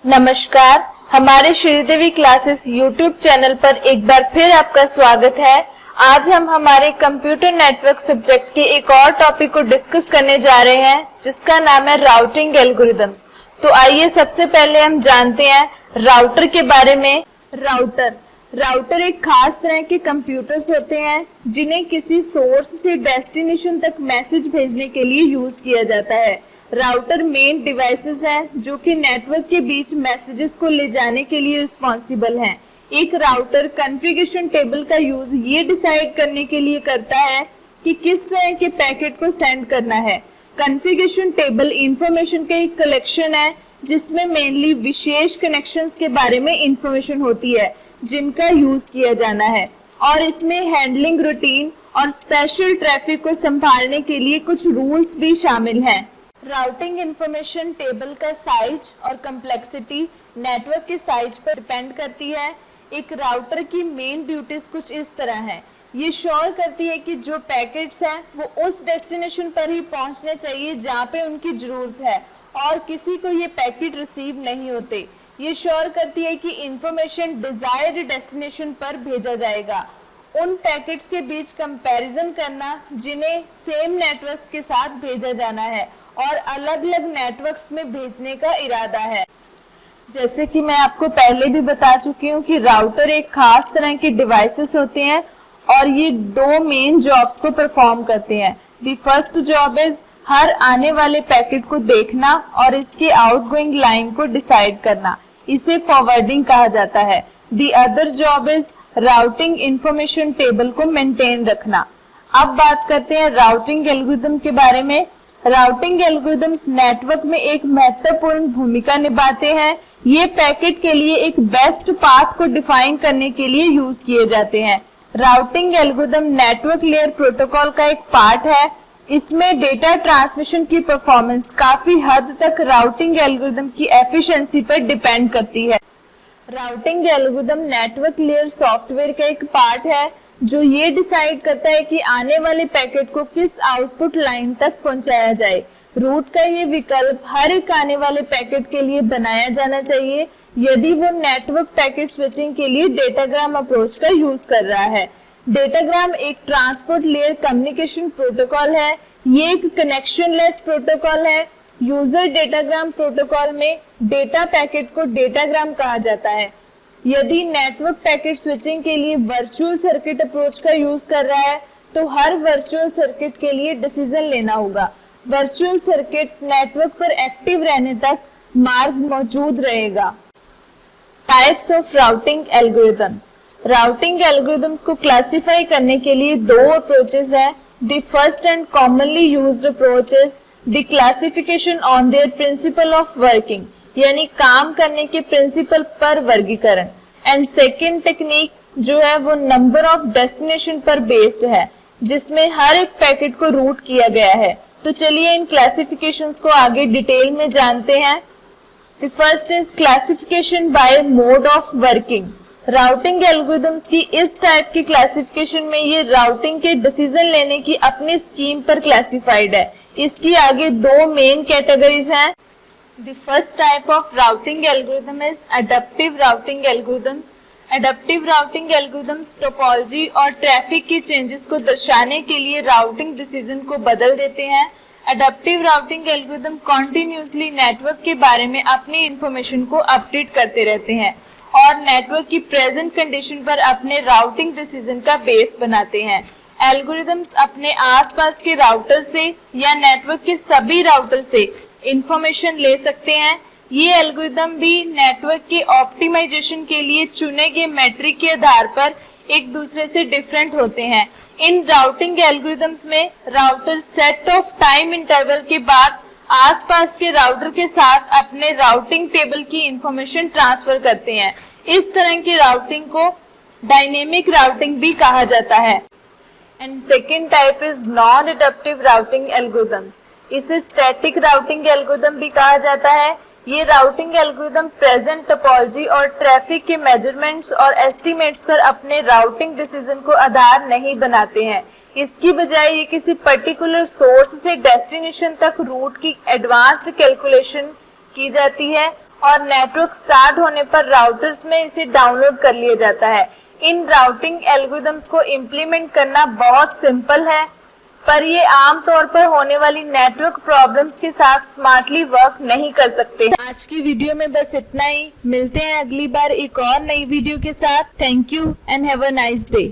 नमस्कार, हमारे Sridevi classes YouTube channel पर एक बार फिर आपका स्वागत है। आज हम हमारे कंप्यूटर नेटवर्क सब्जेक्ट के एक और टॉपिक को डिस्कस करने जा रहे हैं जिसका नाम है राउटिंग एल्गोरिदम्स। तो आइए सबसे पहले हम जानते हैं राउटर के बारे में। राउटर एक खास तरह के कंप्यूटर्स होते हैं जिन्हें किसी सोर्स से डेस्टिनेशन तक मैसेज भेजने के लिए यूज किया जाता है। राउटर मेन डिवाइसेस हैं जो कि नेटवर्क के बीच मैसेजेस को ले जाने के लिए रिस्पॉन्सिबल हैं। एक राउटर कॉन्फ़िगरेशन टेबल का यूज ये डिसाइड करने के लिए करता है कि किस तरह के पैकेट को सेंड करना है। कॉन्फ़िगरेशन टेबल इंफॉर्मेशन का एक कलेक्शन है जिसमें मेनली विशेष कनेक्शंस के बारे में इंफॉर्मेशन होती है जिनका यूज किया जाना है, और इसमें हैंडलिंग रूटीन और स्पेशल ट्रैफिक को संभालने के लिए कुछ रूल्स भी शामिल हैं। राउटिंग इंफॉर्मेशन टेबल का साइज और कम्प्लेक्सिटी नेटवर्क के साइज पर डिपेंड करती है। एक राउटर की मेन ड्यूटीज कुछ इस तरह है। ये श्योर करती है कि जो पैकेट्स हैं वो उस डेस्टिनेशन पर ही पहुंचने चाहिए जहां पे उनकी जरूरत है और किसी को ये पैकेट रिसीव नहीं होते। ये श्योर करती है कि इंफॉर्मेशन डिजायर्ड डेस्टिनेशन पर भेजा जाएगा। उन पैकेट्स के बीच कंपैरिजन करना जिन्हें सेम नेटवर्क्स के साथ भेजा जाना है और अलग अलग नेटवर्क्स में भेजने का इरादा है। जैसे कि मैं आपको पहले भी बता चुकी हूँ कि राउटर एक खास तरह के डिवाइसेस होते हैं और ये दो मेन जॉब्स को परफॉर्म करते हैं। द फर्स्ट जॉब इज हर आने वाले पैकेट को देखना और इसके आउटगोइंग लाइन को डिसाइड करना, इसे फॉरवर्डिंग कहा जाता है। The other job is routing information table को मेंटेन रखना। अब बात करते हैं राउटिंग एल्गोरिदम के बारे में। राउटिंग एल्गोरिदम्स नेटवर्क में एक महत्वपूर्ण भूमिका निभाते हैं। ये पैकेट के लिए एक बेस्ट पाथ को डिफाइन करने के लिए यूज किए जाते हैं। Routing algorithm network layer protocol का एक पार्ट है। इसमें डेटा ट्रांसमिशन की परफॉर्मेंस काफी हद तक राउटिंग एल्गोरिदम की एफिशिएंसी पर डिपेंड करती है। Routing algorithm network layer software का एक पार्ट है जो ये डिसाइड करता है कि आने वाले पैकेट को किस आउटपुट लाइन तक पहुंचाया जाए। रूट का ये विकल्प हर एक आने वाले पैकेट के लिए बनाया जाना चाहिए यदि वो नेटवर्क पैकेट स्विचिंग के लिए डेटाग्राम अप्रोच का यूज कर रहा है। डेटाग्राम एक ट्रांसपोर्ट लेयर कम्युनिकेशन प्रोटोकॉल है। ये एक कनेक्शन लेस प्रोटोकॉल है। यूजर डेटाग्राम प्रोटोकॉल में डेटा पैकेट को डेटाग्राम कहा जाता है। यदि नेटवर्क पैकेट स्विचिंग के लिए वर्चुअल सर्किट अप्रोच का यूज कर रहा है तो हर वर्चुअल सर्किट के लिए डिसीजन लेना होगा। वर्चुअल सर्किट नेटवर्क पर एक्टिव रहने तक मार्ग मौजूद रहेगा। Types of routing algorithms. Routing algorithms को क्लासिफाई करने के लिए दो अप्रोचेस है। The first and commonly used approach is the classification on their principle of working, यानी काम करने के प्रिंसिपल पर वर्गीकरण। एंड सेकेंड टेक्निक जो है वो नंबर ऑफ डेस्टिनेशन पर बेस्ड है जिसमें हर एक पैकेट को रूट किया गया है। तो चलिए इन क्लासिफिकेशंस को आगे डिटेल में जानते हैं। The first is classification bye mode of working. Routing algorithms की इस टाइप की क्लासिफिकेशन में ये राउटिंग के डिसीजन लेने की अपनी स्कीम पर क्लासिफाइड है। इसकी आगे दो मेन कैटेगरीज हैं। The first type of routing algorithm is adaptive routing algorithms. Adaptive routing algorithms topology और ट्रैफिक के चेंजेस को दर्शाने के लिए राउटिंग डिसीजन को बदल देते हैं। Adaptive routing algorithm continuously network के बारे में अपनी इंफॉर्मेशन को अपडेट करते रहते हैं और नेटवर्क की प्रेजेंट कंडीशन पर अपने राउटिंग डिसीजन का बेस बनाते हैं। एल्गोरिदम्स अपने आसपास के राउटर से या नेटवर्क के सभी राउटर से इंफॉर्मेशन ले सकते हैं। ये एल्गोरिदम भी नेटवर्क के ऑप्टिमाइजेशन के लिए चुने गए मैट्रिक के आधार पर एक दूसरे से डिफरेंट होते हैं। इन राउटिंग एल्गोरिदम्स में router set of time interval के बाद आसपास के राउटर के साथ अपने राउटिंग टेबल की इंफॉर्मेशन ट्रांसफर करते हैं। इस तरह की राउटिंग को डायनेमिक राउटिंग भी कहा जाता है। And second type is non adaptive routing algorithms. इसे स्टैटिक राउटिंग एल्गोरिदम भी कहा जाता है। ये राउटिंग एल्गोरिदम प्रेजेंट टोपोलॉजी और ट्रैफिक के मेजरमेंट्स और एस्टिमेट्स पर अपने राउटिंग डिसीजन को आधार नहीं बनाते हैं। इसकी बजाय ये किसी पर्टिकुलर सोर्स से डेस्टिनेशन तक रूट की एडवांस्ड कैलकुलेशन की जाती है और नेटवर्क स्टार्ट होने पर राउटर्स में इसे डाउनलोड कर लिया जाता है। इन राउटिंग एल्गोरिथम्स को इम्प्लीमेंट करना बहुत सिंपल है, पर ये आमतौर पर होने वाली नेटवर्क प्रॉब्लम्स के साथ स्मार्टली वर्क नहीं कर सकते। आज की वीडियो में बस इतना ही। मिलते हैं अगली बार एक और नई वीडियो के साथ। Thank you and have a nice day.